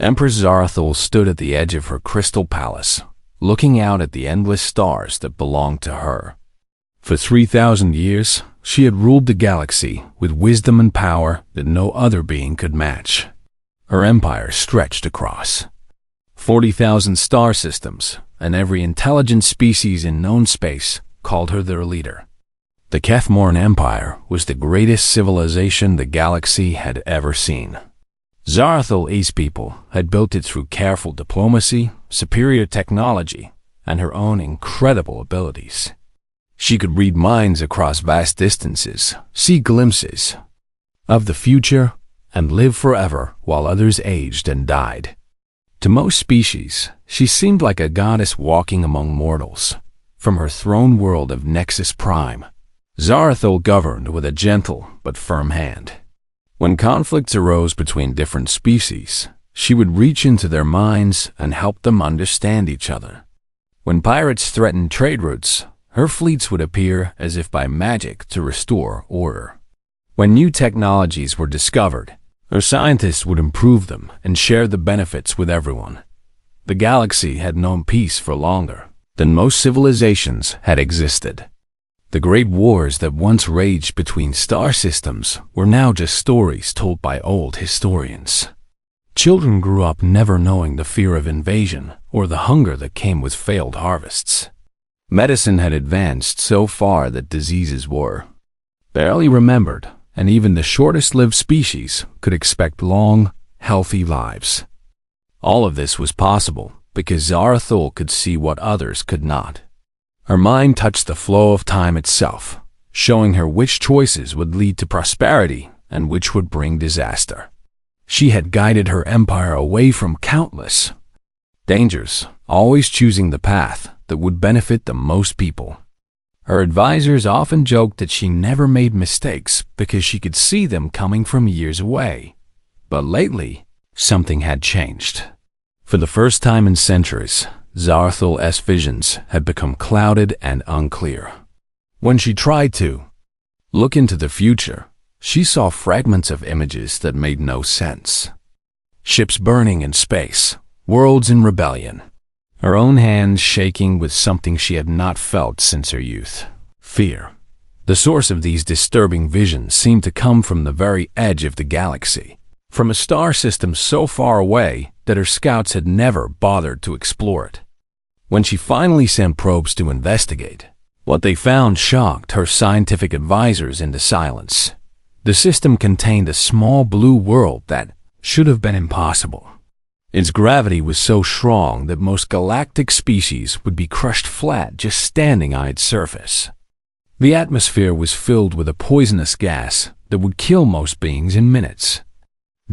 Empress Zarathul stood at the edge of her crystal palace, looking out at the endless stars that belonged to her. For 3,000 years, she had ruled the galaxy with wisdom and power that no other being could match. Her empire stretched across 40,000 star systems, and every intelligent species in known space called her their leader. The Kethmorn Empire was the greatest civilization the galaxy had ever seen. Zarathul's people had built it through careful diplomacy, superior technology, and her own incredible abilities. She could read minds across vast distances, see glimpses of the future, and live forever while others aged and died. To most species, she seemed like a goddess walking among mortals. From her throne world of Nexus Prime, Zarathul governed with a gentle but firm hand. When conflicts arose between different species, she would reach into their minds and help them understand each other. When pirates threatened trade routes, her fleets would appear as if by magic to restore order. When new technologies were discovered, her scientists would improve them and share the benefits with everyone. The galaxy had known peace for longer than most civilizations had existed. The great wars that once raged between star systems were now just stories told by old historians. Children grew up never knowing the fear of invasion or the hunger that came with failed harvests. Medicine had advanced so far that diseases were barely remembered, and even the shortest-lived species could expect long, healthy lives. All of this was possible because Zarathul could see what others could not. Her mind touched the flow of time itself, showing her which choices would lead to prosperity and which would bring disaster. She had guided her empire away from countless dangers, always choosing the path that would benefit the most people. Her advisors often joked that she never made mistakes because she could see them coming from years away. But lately, something had changed. For the first time in centuries, Zarathul's visions had become clouded and unclear. When she tried to look into the future, she saw fragments of images that made no sense. Ships burning in space, worlds in rebellion, her own hands shaking with something she had not felt since her youth: fear. The source of these disturbing visions seemed to come from the very edge of the galaxy, from a star system so far away that her scouts had never bothered to explore it. When she finally sent probes to investigate, what they found shocked her scientific advisors into silence. The system contained a small blue world that should have been impossible. Its gravity was so strong that most galactic species would be crushed flat just standing on its surface. The atmosphere was filled with a poisonous gas that would kill most beings in minutes.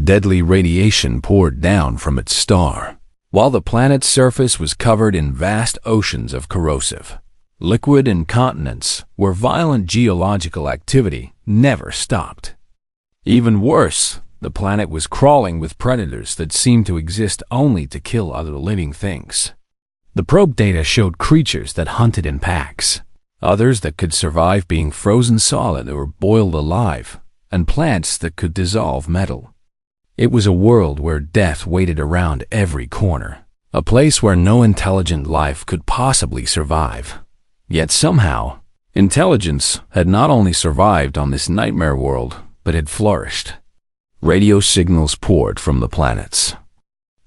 Deadly radiation poured down from its star, while the planet's surface was covered in vast oceans of corrosive liquid and continents where violent geological activity never stopped. Even worse, the planet was crawling with predators that seemed to exist only to kill other living things. The probe data showed creatures that hunted in packs, others that could survive being frozen solid or boiled alive, and plants that could dissolve metal. It was a world where death waited around every corner, a place where no intelligent life could possibly survive. Yet somehow, intelligence had not only survived on this nightmare world, but had flourished. Radio signals poured from the planet's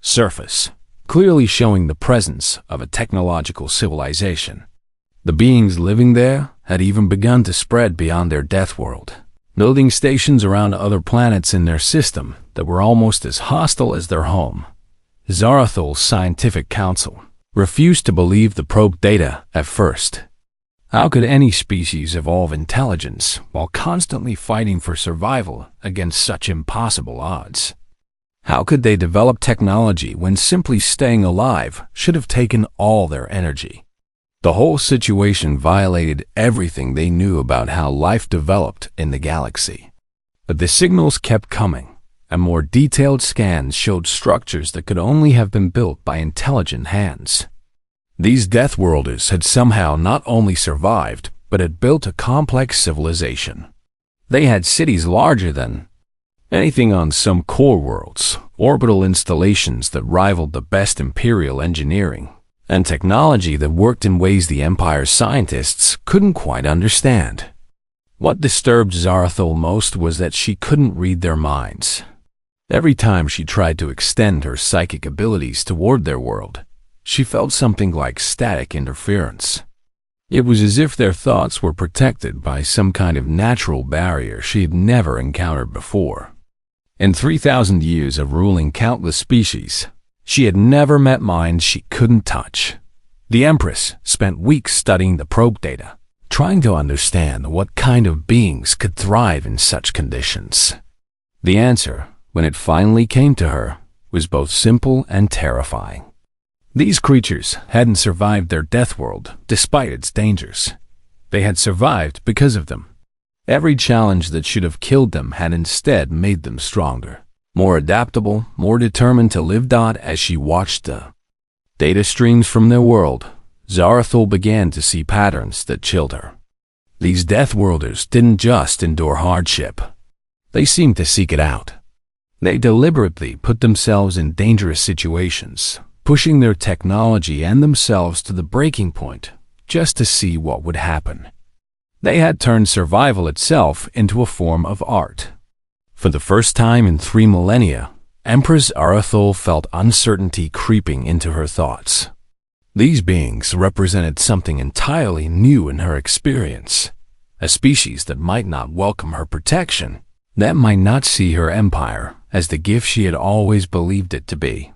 surface, clearly showing the presence of a technological civilization. The beings living there had even begun to spread beyond their death world, building stations around other planets in their system that were almost as hostile as their home. Zarathul's scientific council refused to believe the probe data at first. How could any species evolve intelligence while constantly fighting for survival against such impossible odds? How could they develop technology when simply staying alive should have taken all their energy? The whole situation violated everything they knew about how life developed in the galaxy. But the signals kept coming, and more detailed scans showed structures that could only have been built by intelligent hands. These Deathworlders had somehow not only survived, but had built a complex civilization. They had cities larger than Anything on some core worlds, orbital installations that rivaled the best Imperial engineering, and technology that worked in ways the Empire's scientists couldn't quite understand. What disturbed Zarathul most was that she couldn't read their minds. Every time she tried to extend her psychic abilities toward their world, she felt something like static interference. It was as if their thoughts were protected by some kind of natural barrier she had never encountered before. In 3,000 years of ruling countless species, she had never met minds she couldn't touch. The Empress spent weeks studying the probe data, trying to understand what kind of beings could thrive in such conditions. The answer, when it finally came to her, was both simple and terrifying. These creatures hadn't survived their death world despite its dangers. They had survived because of them. Every challenge that should have killed them had instead made them stronger, more adaptable, more determined to live. As she watched the data streams from their world, Zarathul began to see patterns that chilled her. These Deathworlders didn't just endure hardship. They seemed to seek it out. They deliberately put themselves in dangerous situations, pushing their technology and themselves to the breaking point just to see what would happen. They had turned survival itself into a form of art. For the first time in 3 millennia, Empress Zarathul felt uncertainty creeping into her thoughts. These beings represented something entirely new in her experience, a species that might not welcome her protection, that might not see her empire as the gift she had always believed it to be.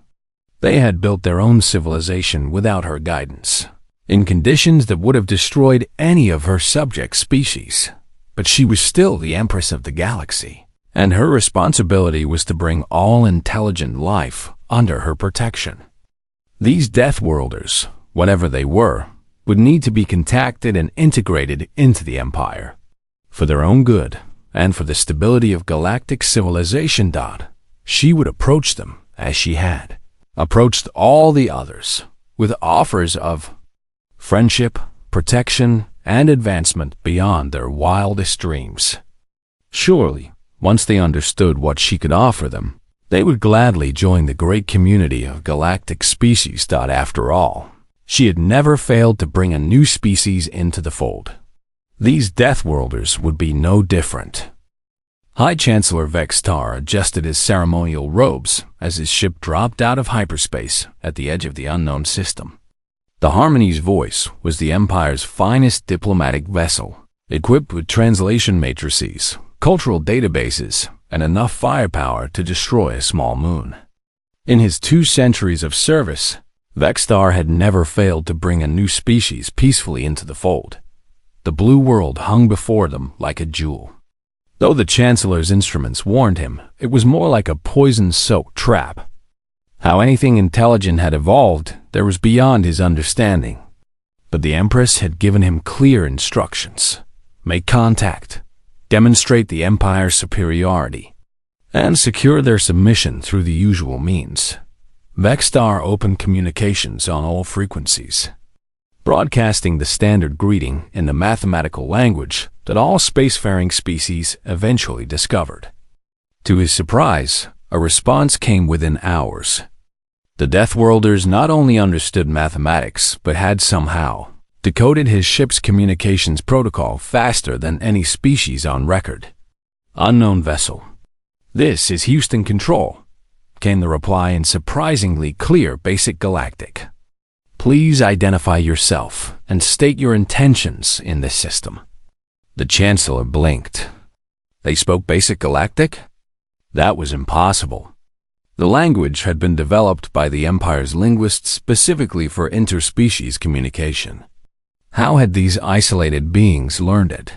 They had built their own civilization without her guidance, in conditions that would have destroyed any of her subject species. But she was still the Empress of the galaxy, and her responsibility was to bring all intelligent life under her protection. These Deathworlders, whatever they were, would need to be contacted and integrated into the Empire. For their own good, and for the stability of galactic civilization. She would approach them as she had approached all the others, with offers of friendship, protection, and advancement beyond their wildest dreams. Surely, once they understood what she could offer them, they would gladly join the great community of galactic species. After all, she had never failed to bring a new species into the fold. These Deathworlders would be no different. High Chancellor Vextar adjusted his ceremonial robes as his ship dropped out of hyperspace at the edge of the unknown system. The Harmony's voice was the Empire's finest diplomatic vessel, equipped with translation matrices, cultural databases, and enough firepower to destroy a small moon. In his 2 centuries of service, Vextar had never failed to bring a new species peacefully into the fold. The blue world hung before them like a jewel. Though the Chancellor's instruments warned him, it was more like a poison-soaked trap. How anything intelligent had evolved, there was beyond his understanding. But the Empress had given him clear instructions: make contact, demonstrate the Empire's superiority, and secure their submission through the usual means. Vextar opened communications on all frequencies, broadcasting the standard greeting in the mathematical language that all spacefaring species eventually discovered. To his surprise, a response came within hours. The Deathworlders not only understood mathematics, but had somehow decoded his ship's communications protocol faster than any species on record. Unknown vessel. This is Houston Control, came the reply in surprisingly clear basic galactic. Please identify yourself and state your intentions in this system. The Chancellor blinked. They spoke basic galactic? That was impossible. The language had been developed by the Empire's linguists specifically for interspecies communication. How had these isolated beings learned it?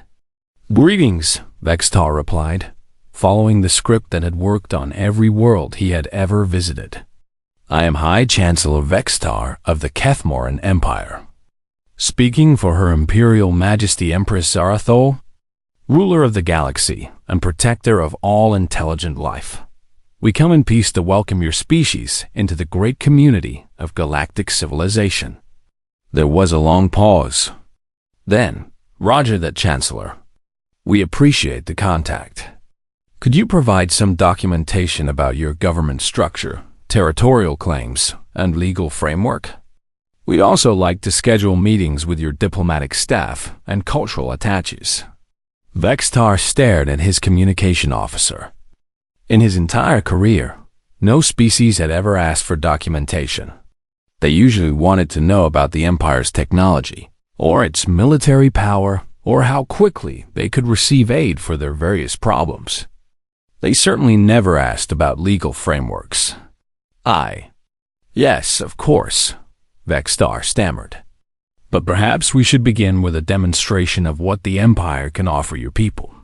Greetings, Vextar replied, following the script that had worked on every world he had ever visited. I am High Chancellor Vextar of the Kethmoran Empire. Speaking for Her Imperial Majesty Empress Zarathul, ruler of the galaxy and protector of all intelligent life. We come in peace to welcome your species into the great community of galactic civilization. There was a long pause. Then, Roger that, Chancellor. We appreciate the contact. Could you provide some documentation about your government structure, territorial claims, and legal framework? We'd also like to schedule meetings with your diplomatic staff and cultural attaches. Vextar stared at his communication officer. In his entire career, no species had ever asked for documentation. They usually wanted to know about the Empire's technology, or its military power, or how quickly they could receive aid for their various problems. They certainly never asked about legal frameworks. Yes, of course, Vextar stammered. But perhaps we should begin with a demonstration of what the Empire can offer your people.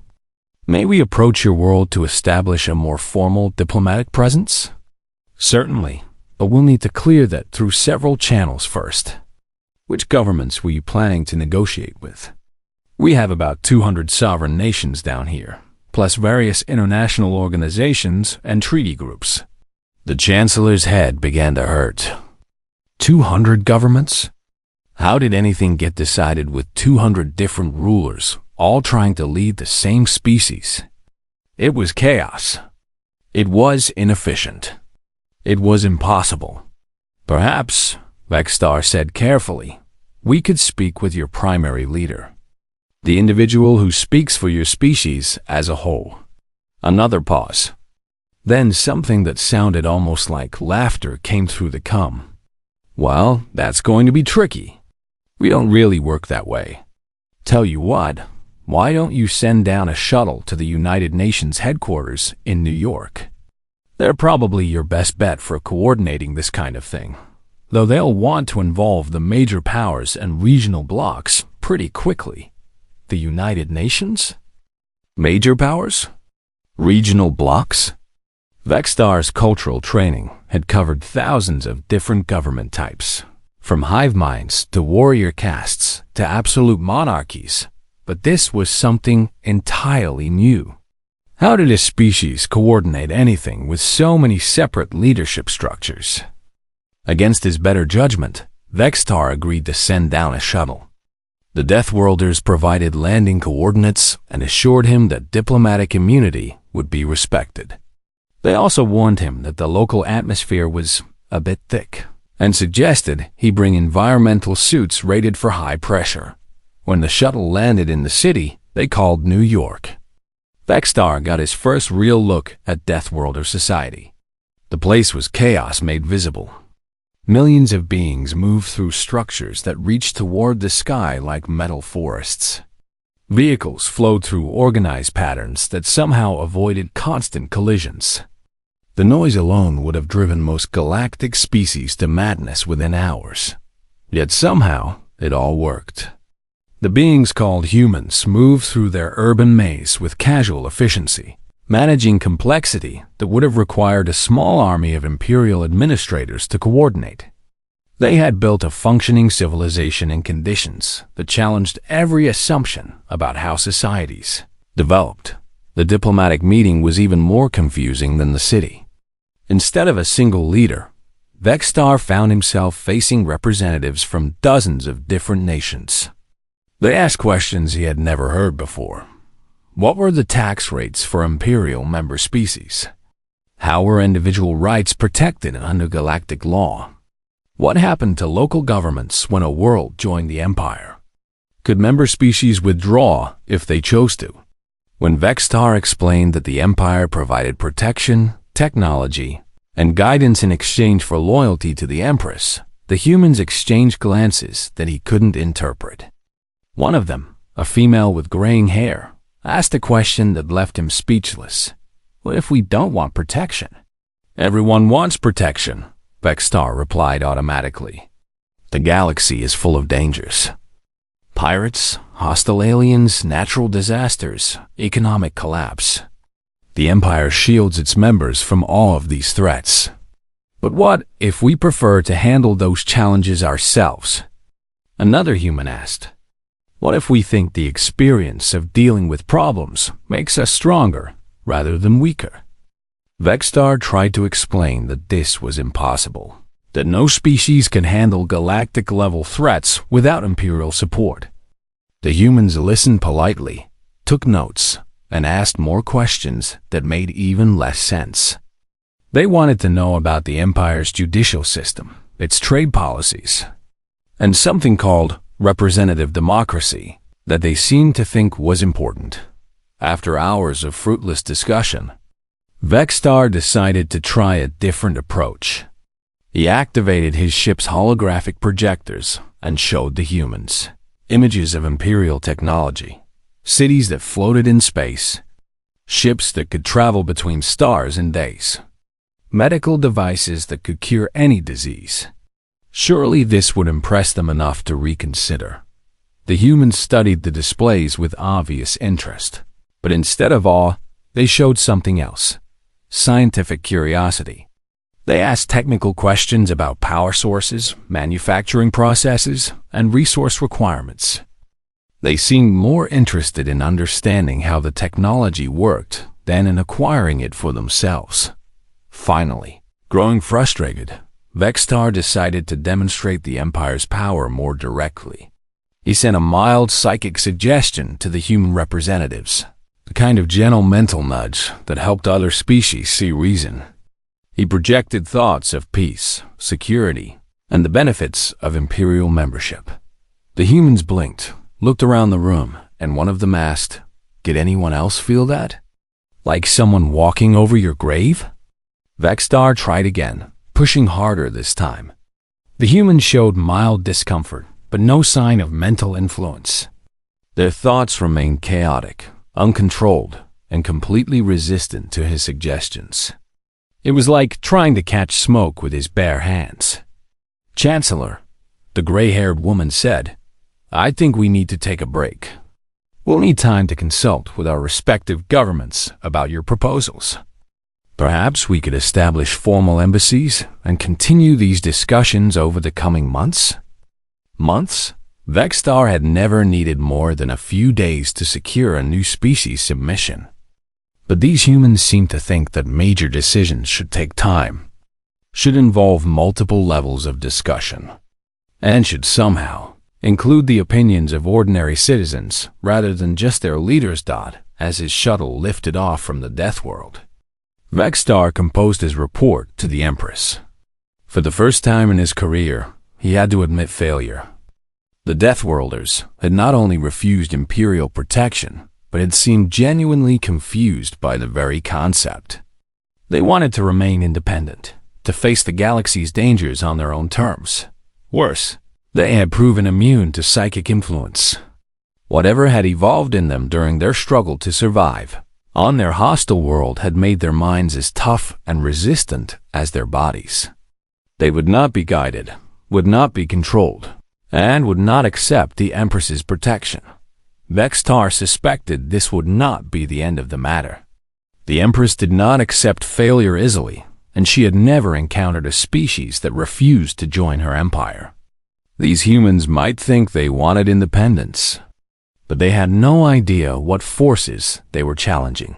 May we approach your world to establish a more formal diplomatic presence? Certainly, but we'll need to clear that through several channels first. Which governments were you planning to negotiate with? We have about 200 sovereign nations down here, plus various international organizations and treaty groups. The Chancellor's head began to hurt. 200 governments? How did anything get decided with 200 different rulers, all trying to lead the same species? It was chaos. It was inefficient. It was impossible. Perhaps, Vextar said carefully, we could speak with your primary leader, the individual who speaks for your species as a whole. Another pause. Then something that sounded almost like laughter came through the cum. Well, that's going to be tricky. We don't really work that way. Tell you what, why don't you send down a shuttle to the United Nations headquarters in New York? They're probably your best bet for coordinating this kind of thing, though they'll want to involve the major powers and regional blocs pretty quickly. The United Nations? Major powers? Regional blocs? Vextar's cultural training had covered thousands of different government types, from hive minds to warrior castes to absolute monarchies, but this was something entirely new. How did a species coordinate anything with so many separate leadership structures? Against his better judgment, Vextar agreed to send down a shuttle. The Deathworlders provided landing coordinates and assured him that diplomatic immunity would be respected. They also warned him that the local atmosphere was a bit thick and suggested he bring environmental suits rated for high pressure. When the shuttle landed in the city they called New York, Vextar got his first real look at Deathworlder society. The place was chaos made visible. Millions of beings moved through structures that reached toward the sky like metal forests. Vehicles flowed through organized patterns that somehow avoided constant collisions. The noise alone would have driven most galactic species to madness within hours. Yet somehow, it all worked. The beings called humans moved through their urban maze with casual efficiency, managing complexity that would have required a small army of imperial administrators to coordinate. They had built a functioning civilization in conditions that challenged every assumption about how societies developed. The diplomatic meeting was even more confusing than the city. Instead of a single leader, Vextar found himself facing representatives from dozens of different nations. They asked questions he had never heard before. What were the tax rates for imperial member species? How were individual rights protected under galactic law? What happened to local governments when a world joined the Empire? Could member species withdraw if they chose to? When Vextar explained that the Empire provided protection, technology, and guidance in exchange for loyalty to the Empress, the humans exchanged glances that he couldn't interpret. One of them, a female with graying hair, asked a question that left him speechless. What if we don't want protection? Everyone wants protection, Vextar replied automatically. The galaxy is full of dangers. Pirates, hostile aliens, natural disasters, economic collapse. The Empire shields its members from all of these threats. But what if we prefer to handle those challenges ourselves? Another human asked. What if we think the experience of dealing with problems makes us stronger rather than weaker? Vextar tried to explain that this was impossible, that no species can handle galactic-level threats without Imperial support. The humans listened politely, took notes, and asked more questions that made even less sense. They wanted to know about the Empire's judicial system, its trade policies, and something called representative democracy that they seemed to think was important. After hours of fruitless discussion, Vexstar decided to try a different approach. He activated his ship's holographic projectors and showed the humans images of Imperial technology, cities that floated in space, ships that could travel between stars in days, medical devices that could cure any disease. Surely this would impress them enough to reconsider. The humans studied the displays with obvious interest, but instead of awe, they showed something else: scientific curiosity. They asked technical questions about power sources, manufacturing processes, and resource requirements. They seemed more interested in understanding how the technology worked than in acquiring it for themselves. Finally, growing frustrated, Vexstar decided to demonstrate the Empire's power more directly. He sent a mild psychic suggestion to the human representatives, the kind of gentle mental nudge that helped other species see reason. He projected thoughts of peace, security, and the benefits of Imperial membership. The humans blinked, looked around the room, and one of them asked, "Did anyone else feel that? Like someone walking over your grave?" Vexstar tried again, pushing harder this time. The humans showed mild discomfort, but no sign of mental influence. Their thoughts remained chaotic, uncontrolled, and completely resistant to his suggestions. It was like trying to catch smoke with his bare hands. "Chancellor," the gray-haired woman said, "I think we need to take a break. We'll need time to consult with our respective governments about your proposals. Perhaps we could establish formal embassies and continue these discussions over the coming months." Months? Vexstar had never needed more than a few days to secure a new species submission. But these humans seemed to think that major decisions should take time, should involve multiple levels of discussion, and should somehow include the opinions of ordinary citizens rather than just their leaders. As his shuttle lifted off from the Death World, Vexstar composed his report to the Empress. For the first time in his career, he had to admit failure. The Deathworlders had not only refused Imperial protection, but had seemed genuinely confused by the very concept. They wanted to remain independent, to face the galaxy's dangers on their own terms. Worse, they had proven immune to psychic influence. Whatever had evolved in them during their struggle to survive on their hostile world had made their minds as tough and resistant as their bodies. They would not be guided, would not be controlled, and would not accept the Empress's protection. Vexstar suspected this would not be the end of the matter. The Empress did not accept failure easily, and she had never encountered a species that refused to join her empire. These humans might think they wanted independence, but they had no idea what forces they were challenging.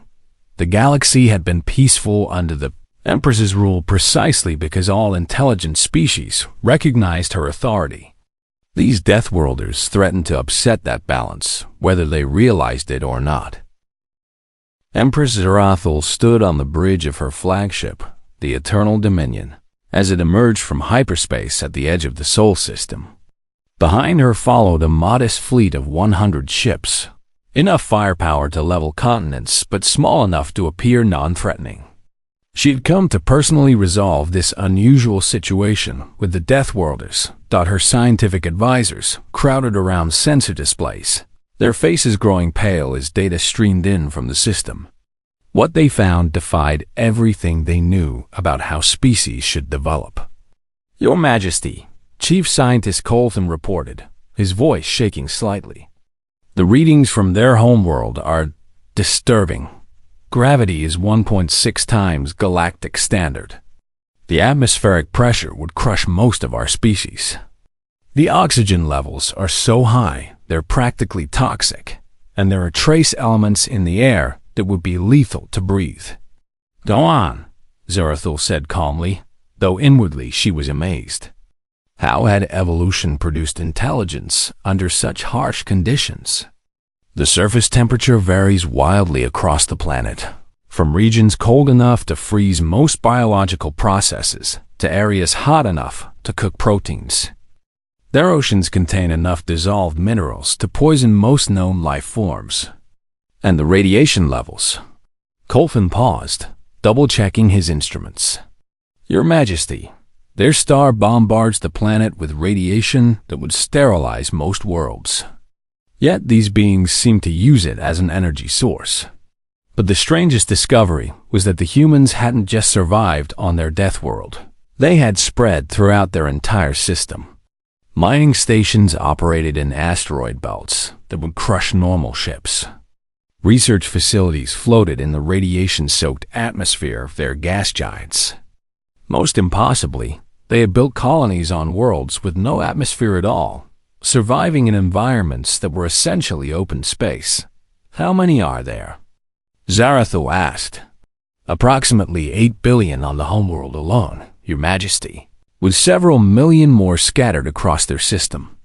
The galaxy had been peaceful under the Empress's rule precisely because all intelligent species recognized her authority. These Deathworlders threatened to upset that balance, whether they realized it or not. Empress Zerathal stood on the bridge of her flagship, the Eternal Dominion, as it emerged from hyperspace at the edge of the Sol system. Behind her followed a modest fleet of 100 ships, enough firepower to level continents, but small enough to appear non-threatening. She had come to personally resolve this unusual situation with the Deathworlders. Her scientific advisors crowded around sensor displays, their faces growing pale as data streamed in from the system. What they found defied everything they knew about how species should develop. "Your Majesty," Chief Scientist Colton reported, his voice shaking slightly. "The readings from their homeworld are disturbing. Gravity is 1.6 times galactic standard. The atmospheric pressure would crush most of our species. The oxygen levels are so high they're practically toxic, and there are trace elements in the air that would be lethal to breathe." "Go on," Zerathal said calmly, though inwardly she was amazed. How had evolution produced intelligence under such harsh conditions? The surface temperature varies wildly across the planet, from regions cold enough to freeze most biological processes to areas hot enough to cook proteins. Their oceans contain enough dissolved minerals to poison most known life forms. And the radiation levels. Colfin paused, double-checking his instruments. Your Majesty, their star bombards the planet with radiation that would sterilize most worlds. Yet these beings seem to use it as an energy source. But the strangest discovery was that the humans hadn't just survived on their death world. They had spread throughout their entire system. Mining stations operated in asteroid belts that would crush normal ships. Research facilities floated in the radiation-soaked atmosphere of their gas giants. Most impossibly, they had built colonies on worlds with no atmosphere at all, surviving in environments that were essentially open space. How many are there? Zarathul asked. Approximately 8 billion on the homeworld alone, Your Majesty, with several million more scattered across their system.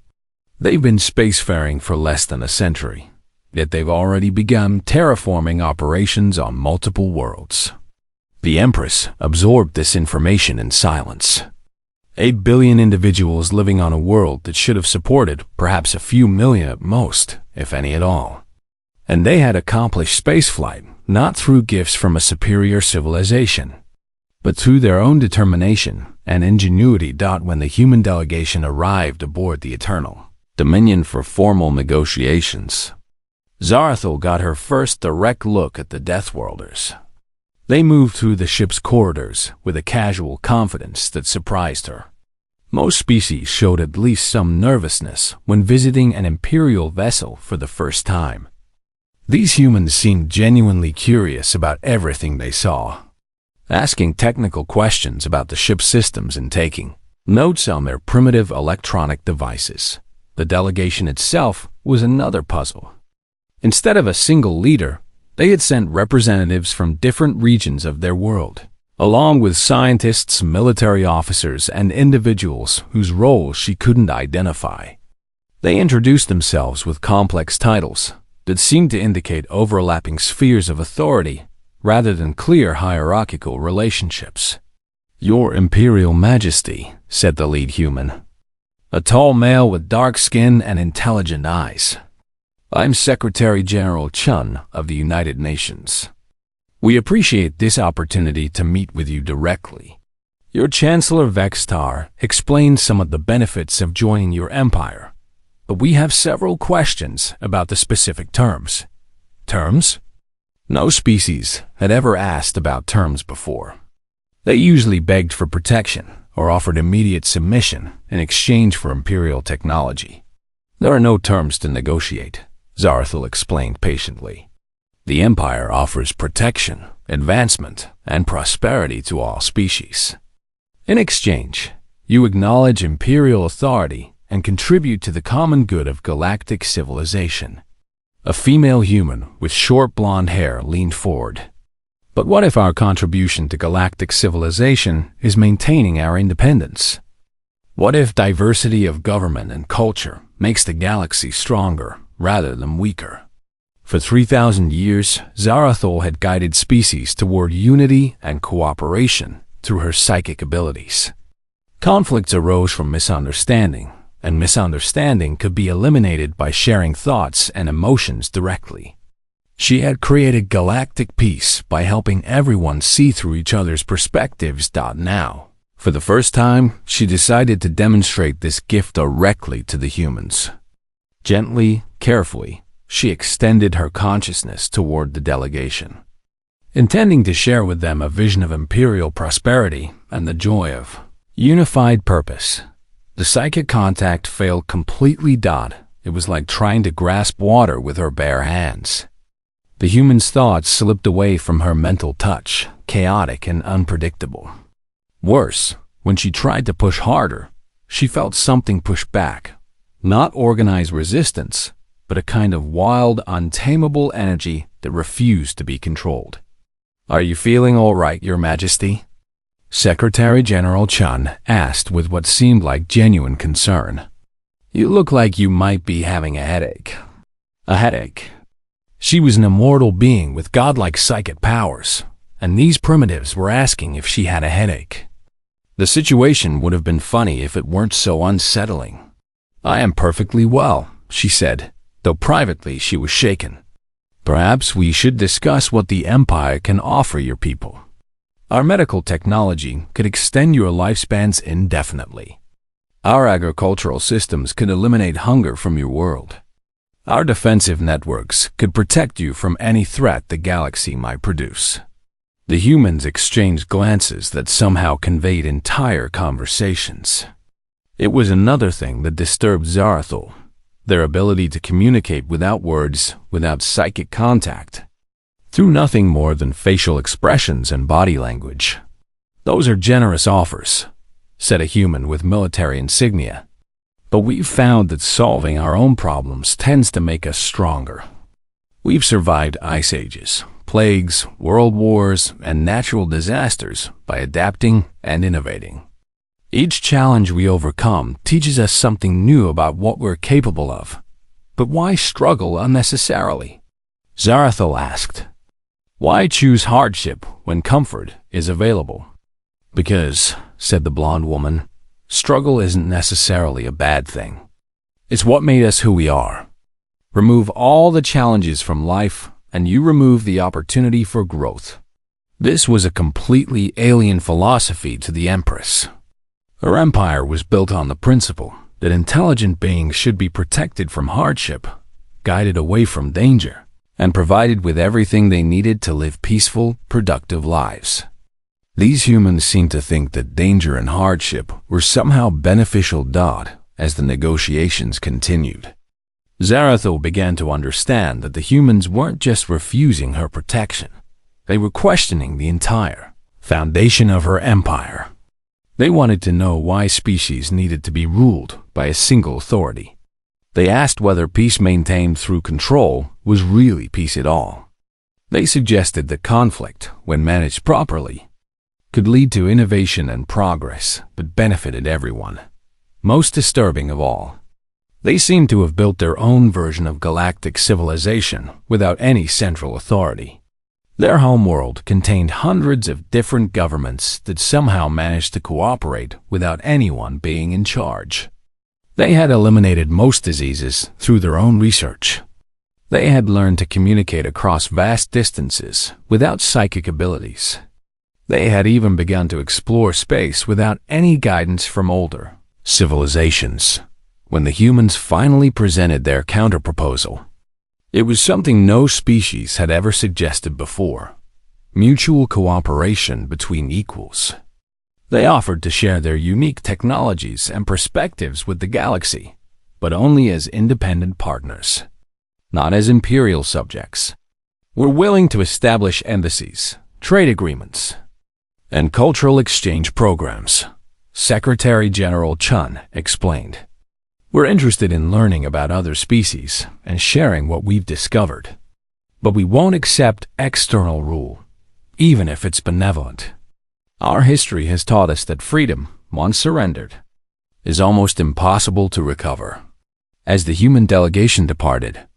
They've been spacefaring for less than a century, yet they've already begun terraforming operations on multiple worlds. The Empress absorbed this information in silence. 8 billion individuals living on a world that should have supported perhaps a few million at most, if any at all. And they had accomplished spaceflight not through gifts from a superior civilization, but through their own determination and ingenuity. When the human delegation arrived aboard the Eternal Dominion for formal negotiations, Zarathul got her first direct look at the Deathworlders. They moved through the ship's corridors with a casual confidence that surprised her. Most species showed at least some nervousness when visiting an Imperial vessel for the first time. These humans seemed genuinely curious about everything they saw, asking technical questions about the ship's systems and taking notes on their primitive electronic devices. The delegation itself was another puzzle. Instead of a single leader, they had sent representatives from different regions of their world, along with scientists, military officers, and individuals whose roles she couldn't identify. They introduced themselves with complex titles that seemed to indicate overlapping spheres of authority rather than clear hierarchical relationships. Your Imperial Majesty, said the lead human, a tall male with dark skin and intelligent eyes. I'm Secretary General Chun of the United Nations. We appreciate this opportunity to meet with you directly. Your Chancellor Vextar explained some of the benefits of joining your empire, but we have several questions about the specific terms. Terms? No species had ever asked about terms before. They usually begged for protection or offered immediate submission in exchange for Imperial technology. There are no terms to negotiate, Zarathul explained patiently. The Empire offers protection, advancement, and prosperity to all species. In exchange, you acknowledge Imperial authority and contribute to the common good of galactic civilization. A female human with short blonde hair leaned forward. But what if our contribution to galactic civilization is maintaining our independence? What if diversity of government and culture makes the galaxy stronger rather than weaker? For 3,000 years, Zarathul had guided species toward unity and cooperation through her psychic abilities. Conflicts arose from misunderstanding, and misunderstanding could be eliminated by sharing thoughts and emotions directly. She had created galactic peace by helping everyone see through each other's perspectives. Now, for the first time, she decided to demonstrate this gift directly to the humans. Gently, carefully, she extended her consciousness toward the delegation, intending to share with them a vision of imperial prosperity and the joy of unified purpose. The psychic contact failed completely. It was like trying to grasp water with her bare hands. The human's thoughts slipped away from her mental touch, chaotic and unpredictable. Worse, when she tried to push harder, she felt something push back. Not organized resistance, but a kind of wild, untamable energy that refused to be controlled. Are you feeling all right, Your Majesty? Secretary General Chun asked with what seemed like genuine concern. You look like you might be having a headache. A headache, She was an immortal being with godlike psychic powers, and these primitives were asking if she had a headache. The situation would have been funny if it weren't so unsettling. "I am perfectly well," she said, though privately she was shaken. "Perhaps we should discuss what the Empire can offer your people. Our medical technology could extend your lifespans indefinitely. Our agricultural systems could eliminate hunger from your world. Our defensive networks could protect you from any threat the galaxy might produce." The humans exchanged glances that somehow conveyed entire conversations. It was another thing that disturbed Zarathul, their ability to communicate without words, without psychic contact, through nothing more than facial expressions and body language. "Those are generous offers," said a human with military insignia. "But we've found that solving our own problems tends to make us stronger. We've survived ice ages, plagues, world wars, and natural disasters by adapting and innovating. Each challenge we overcome teaches us something new about what we're capable of. But why struggle unnecessarily?" Zarathul asked. "Why choose hardship when comfort is available?" "Because," said the blonde woman, "struggle isn't necessarily a bad thing. It's what made us who we are. Remove all the challenges from life, and you remove the opportunity for growth." This was a completely alien philosophy to the Empress. Her empire was built on the principle that intelligent beings should be protected from hardship, guided away from danger, and provided with everything they needed to live peaceful, productive lives. These humans seemed to think that danger and hardship were somehow beneficial as the negotiations continued. Zarathul began to understand that the humans weren't just refusing her protection. They were questioning the entire foundation of her empire. They wanted to know why species needed to be ruled by a single authority. They asked whether peace maintained through control was really peace at all. They suggested that conflict, when managed properly, could lead to innovation and progress that benefited everyone. Most disturbing of all, they seemed to have built their own version of galactic civilization without any central authority. Their homeworld contained hundreds of different governments that somehow managed to cooperate without anyone being in charge. They had eliminated most diseases through their own research. They had learned to communicate across vast distances without psychic abilities. They had even begun to explore space without any guidance from older civilizations. When the humans finally presented their counterproposal, it was something no species had ever suggested before: mutual cooperation between equals. They offered to share their unique technologies and perspectives with the galaxy, but only as independent partners, not as imperial subjects. "We're willing to establish embassies, trade agreements, and cultural exchange programs," Secretary General Chun explained. "We're interested in learning about other species and sharing what we've discovered. But we won't accept external rule, even if it's benevolent. Our history has taught us that freedom, once surrendered, is almost impossible to recover." As the human delegation departed,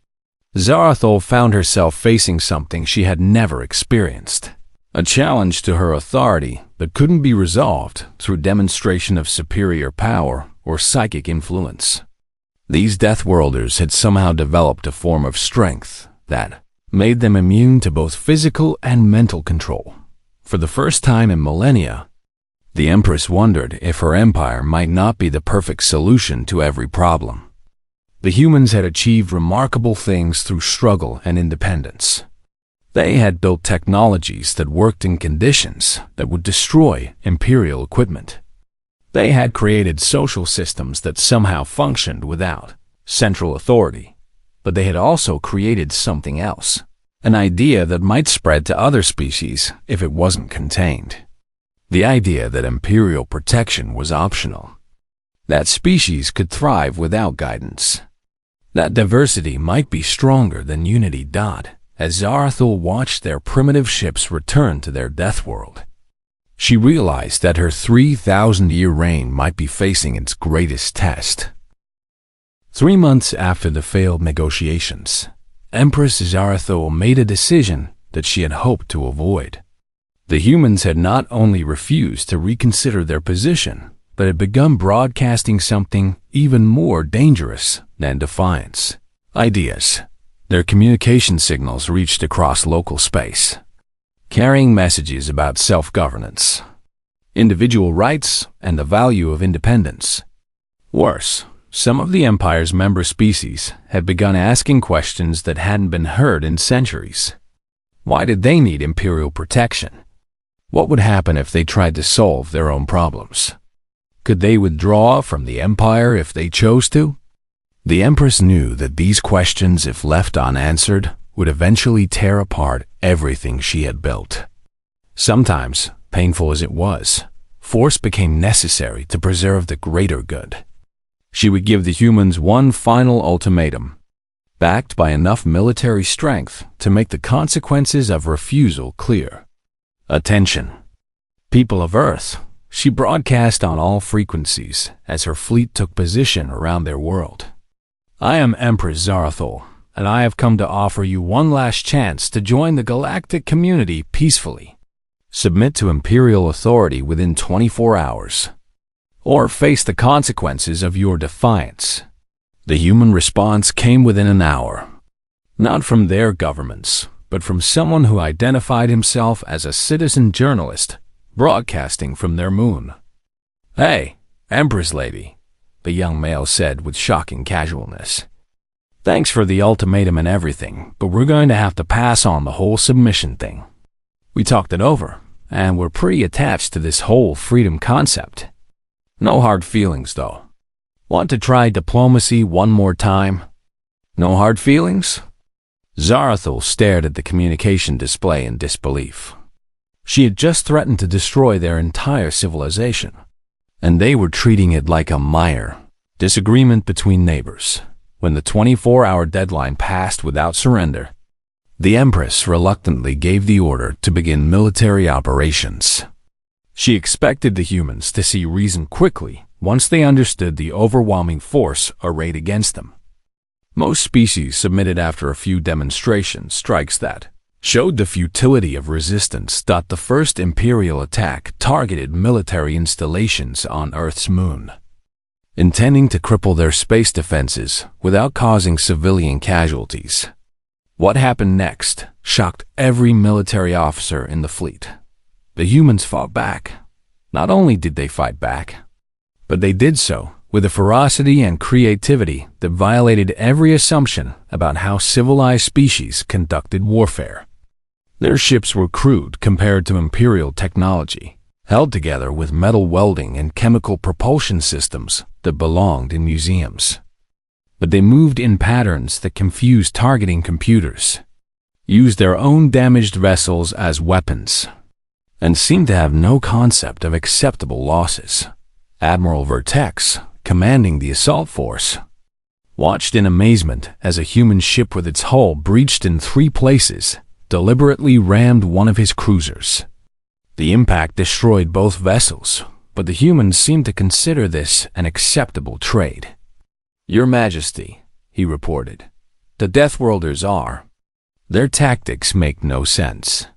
Zarathul found herself facing something she had never experienced: a challenge to her authority that couldn't be resolved through demonstration of superior power or psychic influence. These Deathworlders had somehow developed a form of strength that made them immune to both physical and mental control. For the first time in millennia, the Empress wondered if her empire might not be the perfect solution to every problem. The humans had achieved remarkable things through struggle and independence. They had built technologies that worked in conditions that would destroy imperial equipment. They had created social systems that somehow functioned without central authority. But they had also created something else, an idea that might spread to other species if it wasn't contained. The idea that imperial protection was optional, that species could thrive without guidance, that diversity might be stronger than unity. As Zarathul watched their primitive ships return to their death world, she realized that her 3,000-year reign might be facing its greatest test. 3 months after the failed negotiations, Empress Zarathul made a decision that she had hoped to avoid. The humans had not only refused to reconsider their position, but had begun broadcasting something even more dangerous than defiance. Ideas. Their communication signals reached across local space, carrying messages about self-governance, individual rights, and the value of independence. Worse, some of the Empire's member species had begun asking questions that hadn't been heard in centuries. Why did they need Imperial protection? What would happen if they tried to solve their own problems? Could they withdraw from the Empire if they chose to? The Empress knew that these questions, if left unanswered, would eventually tear apart everything she had built. Sometimes, painful as it was, force became necessary to preserve the greater good. She would give the humans one final ultimatum, backed by enough military strength to make the consequences of refusal clear. Attention, people of Earth, she broadcast on all frequencies as her fleet took position around their world. I am Empress Zarathul, and I have come to offer you one last chance to join the galactic community peacefully. Submit to Imperial authority within 24 hours, or face the consequences of your defiance. The human response came within an hour, not from their governments, but from someone who identified himself as a citizen journalist broadcasting from their moon. "Hey, Empress Lady," the young male said with shocking casualness. "Thanks for the ultimatum and everything, but we're going to have to pass on the whole submission thing. We talked it over, and we're pretty attached to this whole freedom concept. No hard feelings, though. Want to try diplomacy one more time? No hard feelings?" Zarathul stared at the communication display in disbelief. She had just threatened to destroy their entire civilization, and they were treating it like a minor disagreement between neighbors. When the 24-hour deadline passed without surrender, the Empress reluctantly gave the order to begin military operations. She expected the humans to see reason quickly once they understood the overwhelming force arrayed against them. Most species submitted after a few demonstration strikes that showed the futility of resistance. The first Imperial attack targeted military installations on Earth's moon, intending to cripple their space defenses without causing civilian casualties. What happened next shocked every military officer in the fleet. The humans fought back. Not only did they fight back, but they did so with a ferocity and creativity that violated every assumption about how civilized species conducted warfare. Their ships were crude compared to Imperial technology, held together with metal welding and chemical propulsion systems that belonged in museums. But they moved in patterns that confused targeting computers, used their own damaged vessels as weapons, and seemed to have no concept of acceptable losses. Admiral Vertex, commanding the assault force, watched in amazement as a human ship with its hull breached in 3 places deliberately rammed one of his cruisers. The impact destroyed both vessels, but the humans seemed to consider this an acceptable trade. "Your Majesty," he reported, "the Deathworlders are. Their tactics make no sense.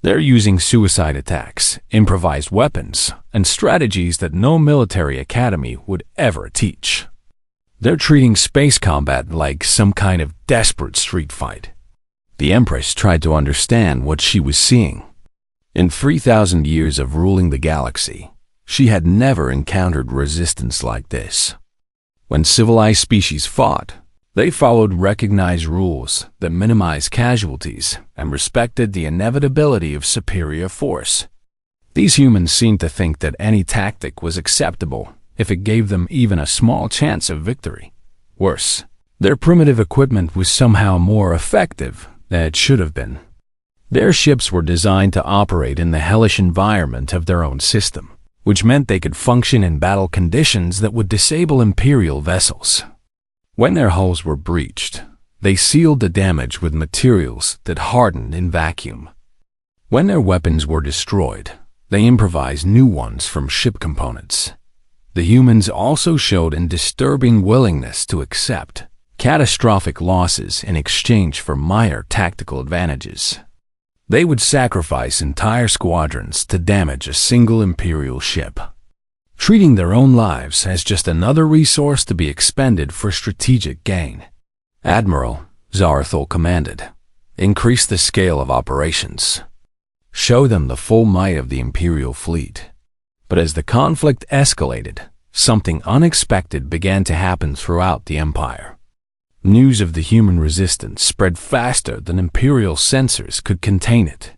They're using suicide attacks, improvised weapons, and strategies that no military academy would ever teach. They're treating space combat like some kind of desperate street fight." The Empress tried to understand what she was seeing. In 3,000 years of ruling the galaxy, she had never encountered resistance like this. When civilized species fought, they followed recognized rules that minimized casualties and respected the inevitability of superior force. These humans seemed to think that any tactic was acceptable if it gave them even a small chance of victory. Worse, their primitive equipment was somehow more effective than it should have been. Their ships were designed to operate in the hellish environment of their own system, which meant they could function in battle conditions that would disable Imperial vessels. When their hulls were breached, they sealed the damage with materials that hardened in vacuum. When their weapons were destroyed, they improvised new ones from ship components. The humans also showed a disturbing willingness to accept catastrophic losses in exchange for minor tactical advantages. They would sacrifice entire squadrons to damage a single Imperial ship, treating their own lives as just another resource to be expended for strategic gain. Admiral Zarathul commanded, "Increase the scale of operations. Show them the full might of the Imperial fleet." But as the conflict escalated, something unexpected began to happen throughout the Empire. News of the human resistance spread faster than Imperial censors could contain it.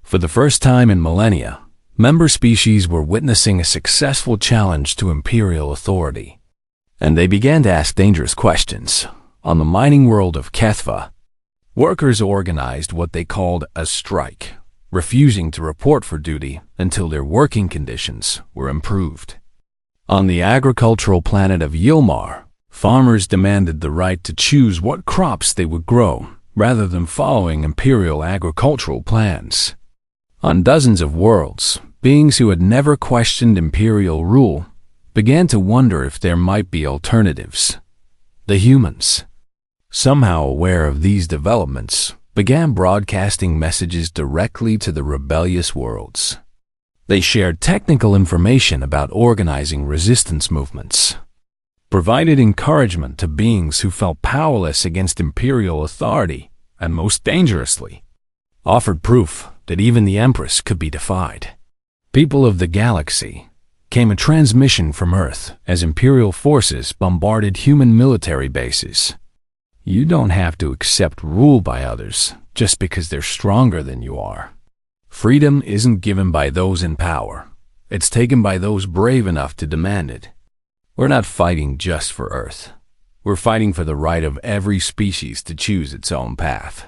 For the first time in millennia, member species were witnessing a successful challenge to Imperial authority, and they began to ask dangerous questions. On the mining world of Kethva, workers organized what they called a strike, refusing to report for duty until their working conditions were improved. On the agricultural planet of Yilmar, farmers demanded the right to choose what crops they would grow, rather than following Imperial agricultural plans. On dozens of worlds, beings who had never questioned Imperial rule began to wonder if there might be alternatives. The humans, somehow aware of these developments, began broadcasting messages directly to the rebellious worlds. They shared technical information about organizing resistance movements, provided encouragement to beings who felt powerless against Imperial authority, and most dangerously, offered proof that even the Empress could be defied. People of the galaxy, came a transmission from Earth as Imperial forces bombarded human military bases. You don't have to accept rule by others just because they're stronger than you are. Freedom isn't given by those in power. It's taken by those brave enough to demand it. We're not fighting just for Earth. We're fighting for the right of every species to choose its own path.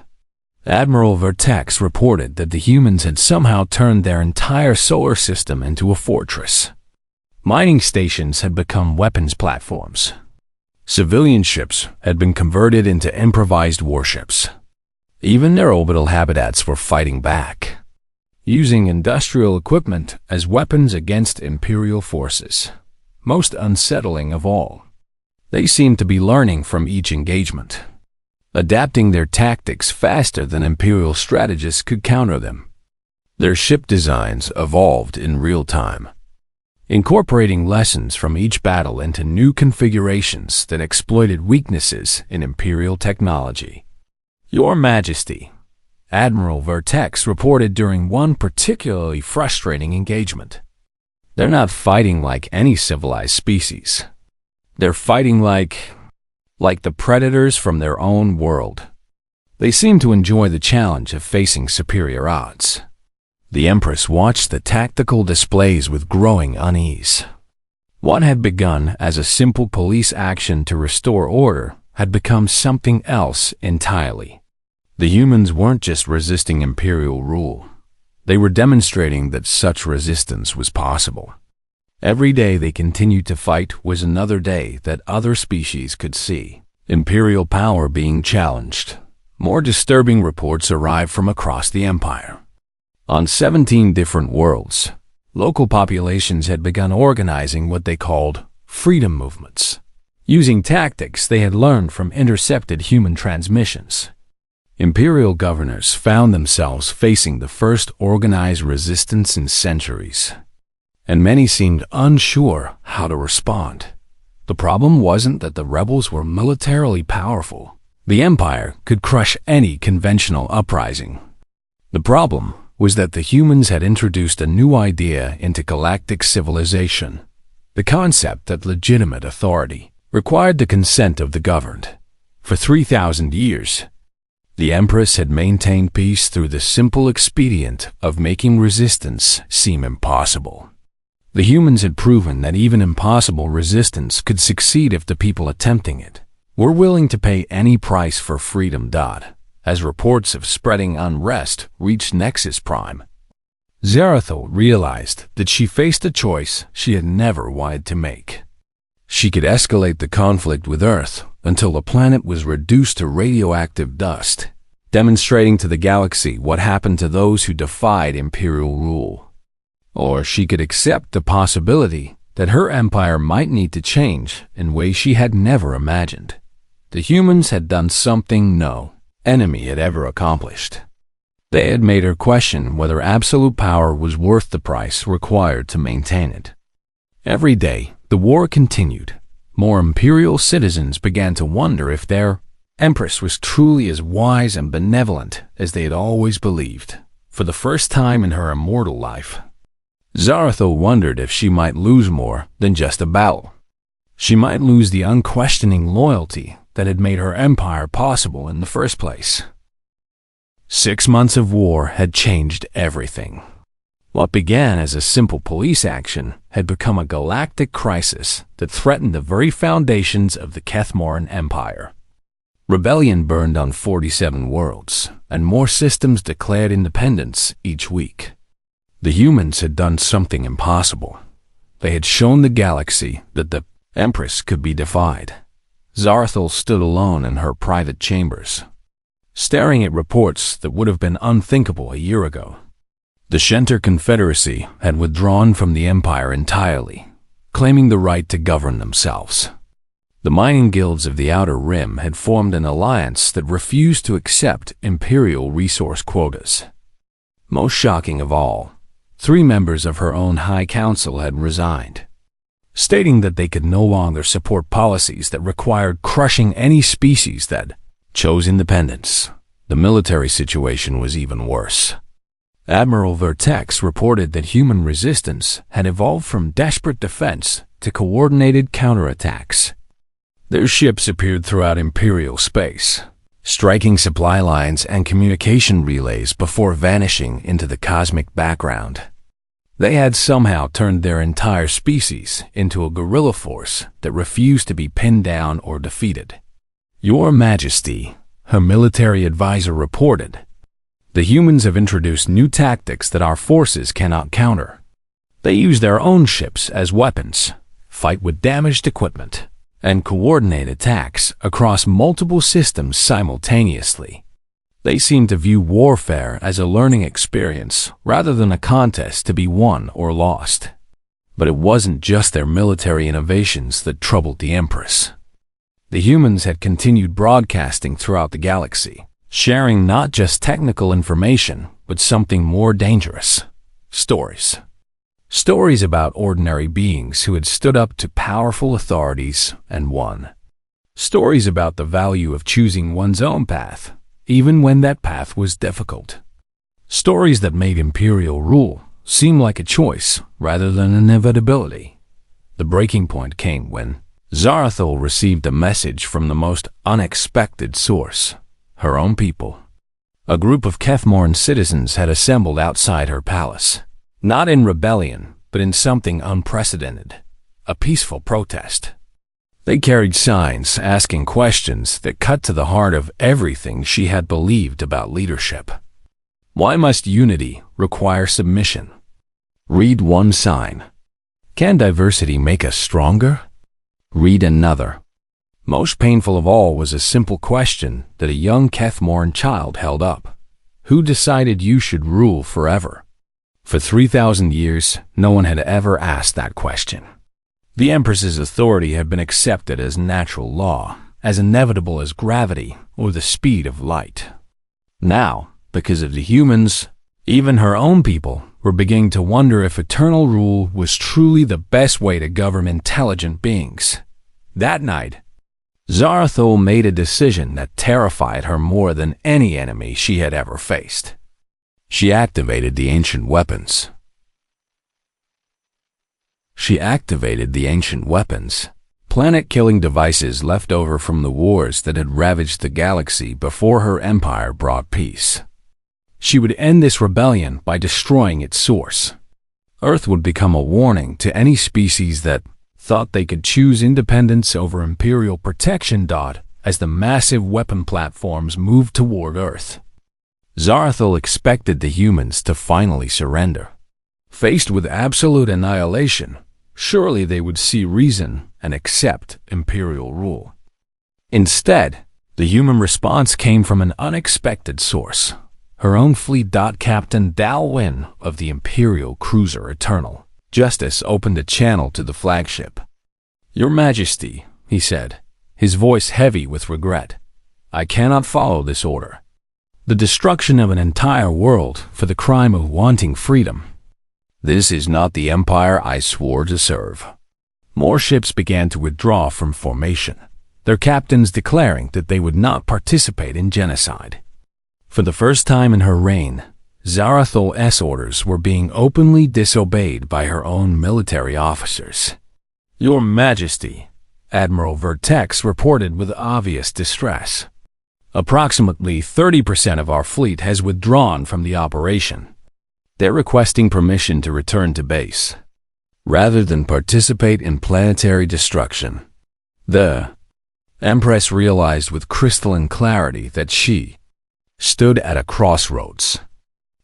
Admiral Vertex reported that the humans had somehow turned their entire solar system into a fortress. Mining stations had become weapons platforms. Civilian ships had been converted into improvised warships. Even their orbital habitats were fighting back, using industrial equipment as weapons against Imperial forces. Most unsettling of all, they seemed to be learning from each engagement, adapting their tactics faster than Imperial strategists could counter them. Their ship designs evolved in real time, incorporating lessons from each battle into new configurations that exploited weaknesses in Imperial technology. Your Majesty, Admiral Vertex reported during one particularly frustrating engagement. They're not fighting like any civilized species. They're fighting like the predators from their own world. They seem to enjoy the challenge of facing superior odds. The Empress watched the tactical displays with growing unease. What had begun as a simple police action to restore order had become something else entirely. The humans weren't just resisting Imperial rule. They were demonstrating that such resistance was possible. Every day they continued to fight was another day that other species could see Imperial power being challenged. More disturbing reports arrived from across the Empire. On 17 different worlds, local populations had begun organizing what they called freedom movements, using tactics they had learned from intercepted human transmissions. Imperial governors found themselves facing the first organized resistance in centuries, and many seemed unsure how to respond. The problem wasn't that the rebels were militarily powerful. The Empire could crush any conventional uprising. The problem was that the humans had introduced a new idea into galactic civilization, the concept that legitimate authority required the consent of the governed. For 3,000 years, the Empress had maintained peace through the simple expedient of making resistance seem impossible. The humans had proven that even impossible resistance could succeed if the people attempting it were willing to pay any price for freedom. As reports of spreading unrest reached Nexus Prime, Zarathul realized that she faced a choice she had never wanted to make. She could escalate the conflict with Earth until the planet was reduced to radioactive dust, demonstrating to the galaxy what happened to those who defied Imperial rule. Or she could accept the possibility that her empire might need to change in ways she had never imagined. The humans had done something no enemy had ever accomplished. They had made her question whether absolute power was worth the price required to maintain it. Every day, the war continued. More imperial citizens began to wonder if their empress was truly as wise and benevolent as they had always believed. For the first time in her immortal life, Zarathil wondered if she might lose more than just a battle. She might lose the unquestioning loyalty that had made her empire possible in the first place. 6 months of war had changed everything. What began as a simple police action had become a galactic crisis that threatened the very foundations of the Kethmoran Empire. Rebellion burned on 47 worlds, and more systems declared independence each week. The humans had done something impossible. They had shown the galaxy that the Empress could be defied. Zarathil stood alone in her private chambers, staring at reports that would have been unthinkable a year ago. The Shenter Confederacy had withdrawn from the Empire entirely, claiming the right to govern themselves. The mining guilds of the Outer Rim had formed an alliance that refused to accept imperial resource quotas. Most shocking of all, 3 members of her own High Council had resigned, stating that they could no longer support policies that required crushing any species that chose independence. The military situation was even worse. Admiral Vertex reported that human resistance had evolved from desperate defense to coordinated counterattacks. Their ships appeared throughout Imperial space, striking supply lines and communication relays before vanishing into the cosmic background. They had somehow turned their entire species into a guerrilla force that refused to be pinned down or defeated. Your Majesty, her military advisor reported, the humans have introduced new tactics that our forces cannot counter. They use their own ships as weapons, fight with damaged equipment, and coordinate attacks across multiple systems simultaneously. They seem to view warfare as a learning experience rather than a contest to be won or lost. But it wasn't just their military innovations that troubled the Empress. The humans had continued broadcasting throughout the galaxy, sharing not just technical information, but something more dangerous: stories. Stories about ordinary beings who had stood up to powerful authorities and won. Stories about the value of choosing one's own path, even when that path was difficult. Stories that made imperial rule seem like a choice rather than an inevitability. The breaking point came when Zarathil received a message from the most unexpected source: her own people. A group of Kethmoran citizens had assembled outside her palace, not in rebellion, but in something unprecedented: a peaceful protest. They carried signs asking questions that cut to the heart of everything she had believed about leadership. Why must unity require submission? Read one sign. Can diversity make us stronger? Read another. Most painful of all was a simple question that a young Kethmoran child held up: who decided you should rule forever? For 3,000 years, no one had ever asked that question. The Empress's authority had been accepted as natural law, as inevitable as gravity or the speed of light. Now, because of the humans, even her own people were beginning to wonder if eternal rule was truly the best way to govern intelligent beings. That night, Zarathil made a decision that terrified her more than any enemy she had ever faced. She activated the ancient weapons. Planet-killing devices left over from the wars that had ravaged the galaxy before her empire brought peace. She would end this rebellion by destroying its source. Earth would become a warning to any species that thought they could choose independence over imperial protection. As the massive weapon platforms moved toward Earth, Zarathil expected the humans to finally surrender. Faced with absolute annihilation, surely they would see reason and accept imperial rule. Instead, the human response came from an unexpected source: her own fleet. Captain Dalwyn of the Imperial cruiser Eternal Justice opened a channel to the flagship. "Your Majesty," he said, his voice heavy with regret. "I cannot follow this order. The destruction of an entire world for the crime of wanting freedom. This is not the empire I swore to serve." More ships began to withdraw from formation, their captains declaring that they would not participate in genocide. For the first time in her reign, Zarathol's orders were being openly disobeyed by her own military officers. "Your Majesty," Admiral Vertex reported with obvious distress. "Approximately 30% of our fleet has withdrawn from the operation. They're requesting permission to return to base, rather than participate in planetary destruction." The Empress realized with crystalline clarity that she stood at a crossroads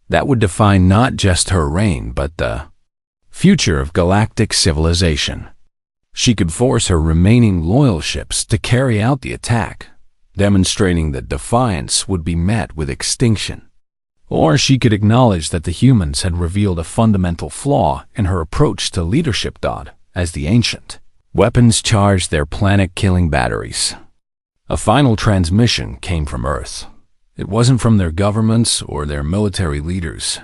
that would define not just her reign but the future of galactic civilization. She could force her remaining loyal ships to carry out the attack, demonstrating that defiance would be met with extinction. Or she could acknowledge that the humans had revealed a fundamental flaw in her approach to leadership. As the ancient weapons charged their planet-killing batteries, a final transmission came from Earth. It wasn't from their governments or their military leaders,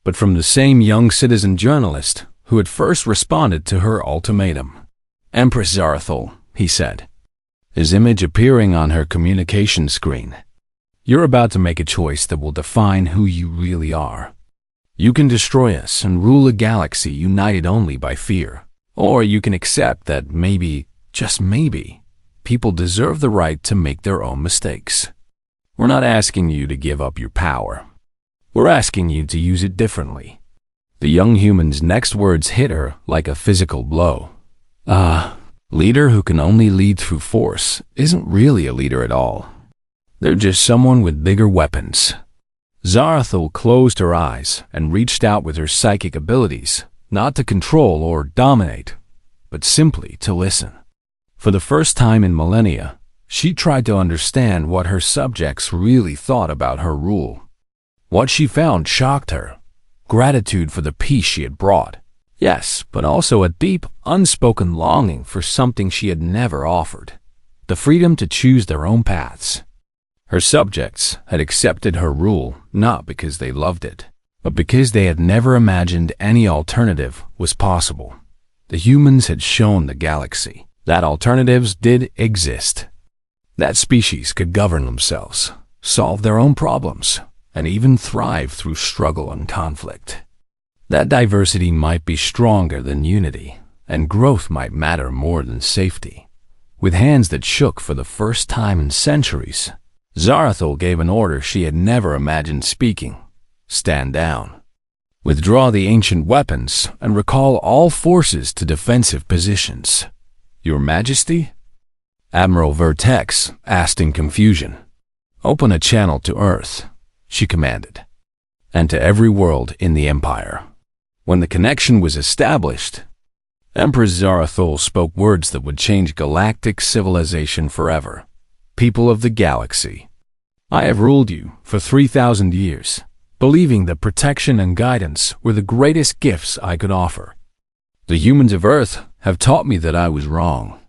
but from the same young citizen journalist who had first responded to her ultimatum. "Empress Zarathol," he said, his image appearing on her communication screen, "you're about to make a choice that will define who you really are. You can destroy us and rule a galaxy united only by fear, or you can accept that maybe, just maybe, people deserve the right to make their own mistakes. We're not asking you to give up your power. We're asking you to use it differently." The young human's next words hit her like a physical blow. Leader who can only lead through force isn't really a leader at all. They're just someone with bigger weapons. Zarathol closed her eyes and reached out with her psychic abilities, not to control or dominate, but simply to listen. For the first time in millennia, she tried to understand what her subjects really thought about her rule. What she found shocked her: gratitude for the peace she had brought. Yes, but also a deep, unspoken longing for something she had never offered: the freedom to choose their own paths. Her subjects had accepted her rule not because they loved it, but because they had never imagined any alternative was possible. The humans had shown the galaxy that alternatives did exist, that species could govern themselves, solve their own problems, and even thrive through struggle and conflict. That diversity might be stronger than unity, and growth might matter more than safety. With hands that shook for the first time in centuries, Zarathol gave an order she had never imagined speaking: "Stand down. Withdraw the ancient weapons and recall all forces to defensive positions." "Your Majesty?" Admiral Vertex asked in confusion. "Open a channel to Earth," she commanded, "and to every world in the Empire." When the connection was established, Empress Zarathol spoke words that would change galactic civilization forever. "People of the galaxy, I have ruled you for 3,000 years, believing that protection and guidance were the greatest gifts I could offer. The humans of Earth have taught me that I was wrong.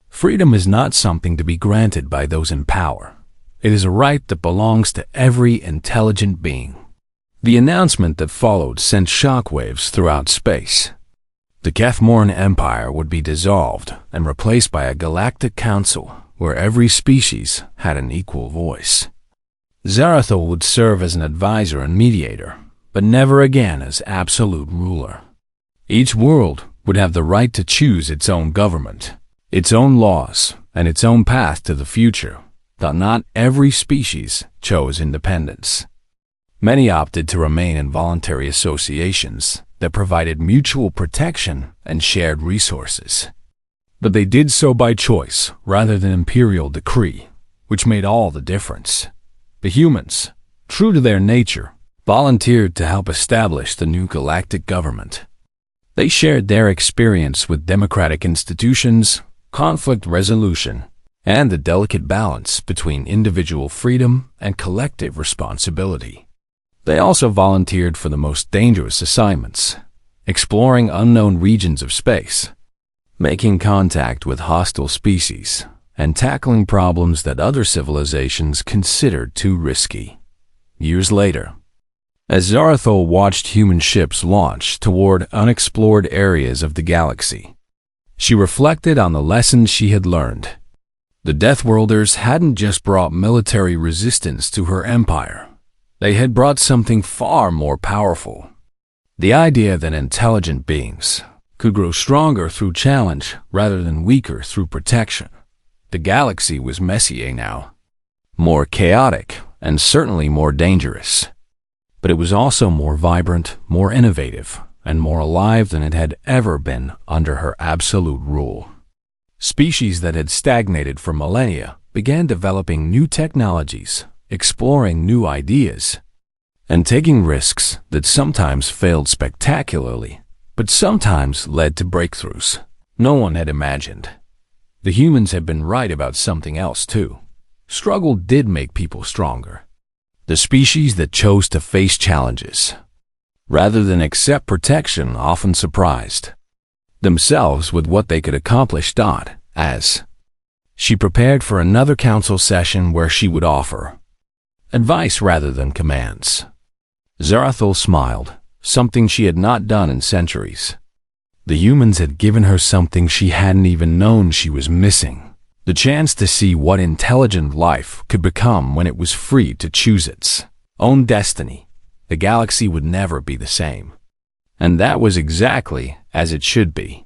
Freedom is not something to be granted by those in power. It is a right that belongs to every intelligent being." The announcement that followed sent shockwaves throughout space. The Kethmorn Empire would be dissolved and replaced by a galactic council where every species had an equal voice. Zarathol would serve as an advisor and mediator, but never again as absolute ruler. Each world would have the right to choose its own government, its own laws, and its own path to the future, though not every species chose independence. Many opted to remain in voluntary associations that provided mutual protection and shared resources. But they did so by choice rather than imperial decree, which made all the difference. The humans, true to their nature, volunteered to help establish the new galactic government. They shared their experience with democratic institutions, conflict resolution, and the delicate balance between individual freedom and collective responsibility. They also volunteered for the most dangerous assignments, exploring unknown regions of space, making contact with hostile species, and tackling problems that other civilizations considered too risky. Years later, as Zarathul watched human ships launch toward unexplored areas of the galaxy, she reflected on the lessons she had learned. The Deathworlders hadn't just brought military resistance to her empire. They had brought something far more powerful. The idea that intelligent beings could grow stronger through challenge rather than weaker through protection. The galaxy was messier now, more chaotic, and certainly more dangerous. But it was also more vibrant, more innovative, and more alive than it had ever been under her absolute rule. Species that had stagnated for millennia began developing new technologies, exploring new ideas, and taking risks that sometimes failed spectacularly, but sometimes led to breakthroughs no one had imagined. The humans had been right about something else too. Struggle did make people stronger. The species that chose to face challenges, rather than accept protection, often surprised themselves with what they could accomplish. As she prepared for another council session where she would offer advice rather than commands, Zarathul smiled, something she had not done in centuries. The humans had given her something she hadn't even known she was missing. The chance to see what intelligent life could become when it was free to choose its own destiny. The galaxy would never be the same. And that was exactly as it should be.